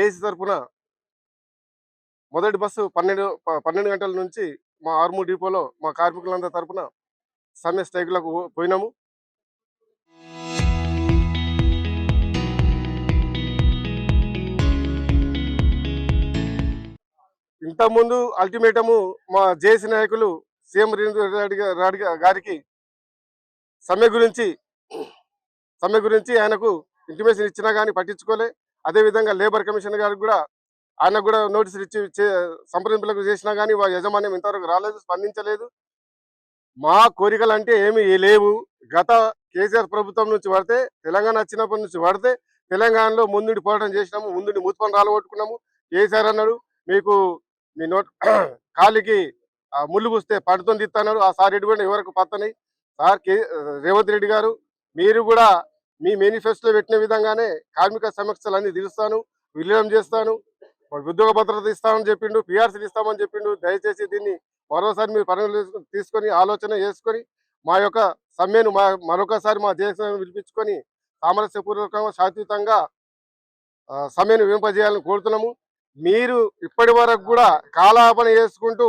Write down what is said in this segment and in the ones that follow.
JAC తరపున మొదటి bus 12 గంటల నుంచి మా ఆర్మూర్ డిపోలో మా కార్మికులందరి తరపున సమ్మె స్ట్రైక్‌లకు పోయినాము. ఇంతకుముందు అల్టిమేటము మా జేఏసీ నాయకులు సీఎం రేవంత్ రెడ్డి గారికి సమ్మె గురించి ఆయనకు ఇంటిమేషన్ ఇచ్చినా కానీ పట్టించుకోలే. అదేవిధంగా లేబర్ కమిషన్ గారికి కూడా ఆయనకు కూడా నోటీసులు ఇచ్చి సంప్రదింపులకు చేసినా కానీ యాజమాన్యం ఇంతవరకు రాలేదు, స్పందించలేదు. మా కోరికలు అంటే ఏమీ లేవు. గత కేసీఆర్ ప్రభుత్వం నుంచి పడితే, తెలంగాణ వచ్చినప్పటి నుంచి పడితే తెలంగాణలో ముందుండి పోరాటం చేసినాము, ముందుండి మూతుపని రాలగొట్టుకున్నాము. కేసీఆర్ అన్నాడు మీకు మీ నోట్ కాలికి ముళ్ళు గుస్తే పడుతుంది ఇస్తాడు. ఆ సార్ ఎటువంటి ఎవరికి పత్తని సార్ రేవంత్ రెడ్డి గారు మీరు కూడా మీ మేనిఫెస్టోలో పెట్టిన విధంగానే కార్మిక సమస్యలు అన్ని తీరుస్తాను, విలీనం చేస్తాను, ఉద్యోగ భద్రత ఇస్తామని చెప్పిండు, పిఆర్సీలు ఇస్తామని చెప్పిండు. దయచేసి దీన్ని మరోసారి మీరు పరిగణలోకి తీసుకొని ఆలోచన చేసుకొని మా యొక్క సమ్మెను మరొకసారి మా దేశాన్ని పిలిపించుకొని సామరస్యపూర్వకంగా శాంతియుతంగా సమ్మెను వింపజేయాలని కోరుతున్నాము. మీరు ఇప్పటి వరకు కూడా కాలాపన చేసుకుంటూ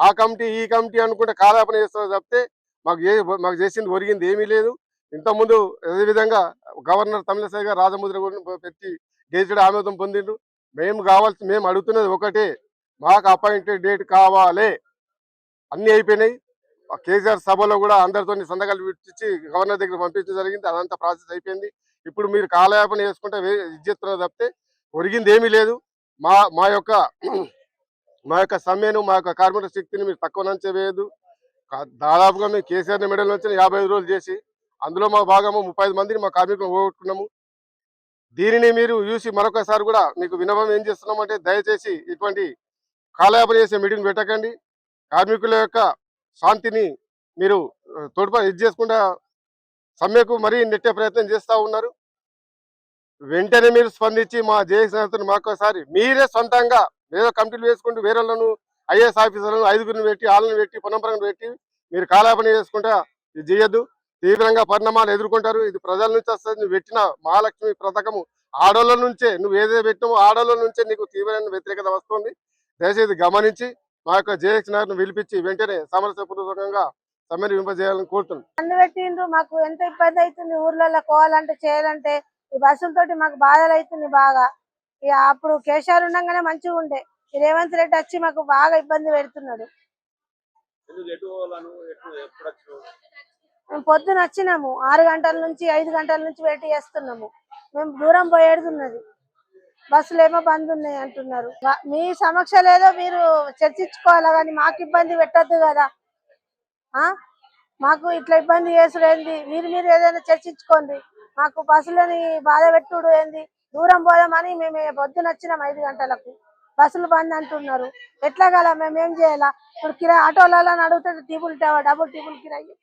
ఆ కమిటీ ఈ కమిటీ అనుకుంటే కాలాపన చేస్తున్నారు తప్పితే మాకు చేసింది ఒరిగింది ఏమీ లేదు. ఇంతకుముందు అదేవిధంగా గవర్నర్ తమిళసై గారు రాజముద్ర పెట్టి గెజిటెడ్ ఆమోదం పొందిండ్రు. మేము అడుగుతున్నది ఒకటే, మాకు అపాయింటెడ్ డేట్ కావాలి. అన్నీ అయిపోయినాయి. కేసీఆర్ సభలో కూడా అందరితో సంతకాలు పెట్టించి గవర్నర్ దగ్గర పంపించడం జరిగింది. అదంతా ప్రాసెస్ అయిపోయింది. ఇప్పుడు మీరు కాలయాపన చేసుకుంటే ఇచ్చేస్తున్నారు తప్పితే ఒరిగింది ఏమీ లేదు. మా యొక్క సమ్మెను మా యొక్క కార్మిక శక్తిని మీరు తక్కువ అంచనా వేయదు. దాదాపుగా మేము కేసీఆర్ మెడల్ నుంచి 55 రోజులు చేసి అందులో మా భాగము 35 మందిని మా కార్మికులు పోగొట్టుకున్నాము. దీనిని మీరు చూసి మరొకసారి కూడా మీకు వినవం ఏం చేస్తున్నామంటే దయచేసి ఇటువంటి కాలయాపన చేసే మీటింగ్ పెట్టకండి. కార్మికుల యొక్క శాంతిని మీరు చేసుకుంటా సమ్మెకు మరీ నెట్టే ప్రయత్నం చేస్తూ ఉన్నారు. వెంటనే మీరు స్పందించి మా జేఏసీ మాకోసారి మీరే సొంతంగా ఏదో కమిటీలు వేసుకుంటూ వేరే వాళ్ళను ఐఏఎస్ ఆఫీసర్లను 5గురిని పెట్టి వాళ్ళని పెట్టి పునఃపరంగా పెట్టి మీరు కాలాపన చేసుకుంటా ఇది చేయొద్దు. తీవ్రంగా పరిణామాలు ఎదుర్కొంటారు. ఇది ప్రజల నుంచి వస్తుంది. నువ్వు పెట్టిన మహాలక్ష్మి పథకము ఆడోళ్ళ నుంచే, నువ్వు ఏదైతే పెట్టినావో ఆడోళ్ళ నుంచే నీకు తీవ్రమైన వ్యతిరేకత వస్తుంది. దయచేసి గమనించి మా యొక్క జేఏసీ నాయకులను పిలిపించి వెంటనే సామరస్యపూర్వకంగా సమ్మెను వింపజేయాలని కోరుతున్నాను. మాకు ఎంత ఇబ్బంది అవుతుంది ఊర్లలో పోవాలంటే చేయాలంటే ఈ బస్సులతోటి మాకు బాధలు అవుతుంది బాగా. ఇక అప్పుడు కేసీఆర్ ఉండగానే మంచిగా ఉండే, ఈ రేవంత్ రెడ్డి వచ్చి మాకు బాగా ఇబ్బంది పెడుతున్నాడు. మేము పొద్దున వచ్చినాము 6 గంటల నుంచి 5 గంటల నుంచి వెయిట్ చేస్తున్నాము. మేము దూరం పోయేడుతున్నది, బస్సులు ఏమో బంద్ ఉన్నాయి అంటున్నారు. మీ సమస్యలు ఏదో మీరు చర్చించుకోవాలా కానీ మాకు ఇబ్బంది పెట్టద్దు కదా. మాకు ఇట్లా ఇబ్బంది చేసుడు ఏంది, మీరు ఏదైనా చర్చించుకోండి. మాకు బస్సులని బాధ పెట్టుడు ఏంది, దూరం పోదామని మేము పొద్దున వచ్చినాం 5 గంటలకు, బస్సులు బంద్ అంటున్నారు. ఎట్లా గల మేమేం చేయాలా? ఇప్పుడు కిరాయి ఆటోలలో అడుగుతుంటే డబుల్ టిబుల్ కిరాయి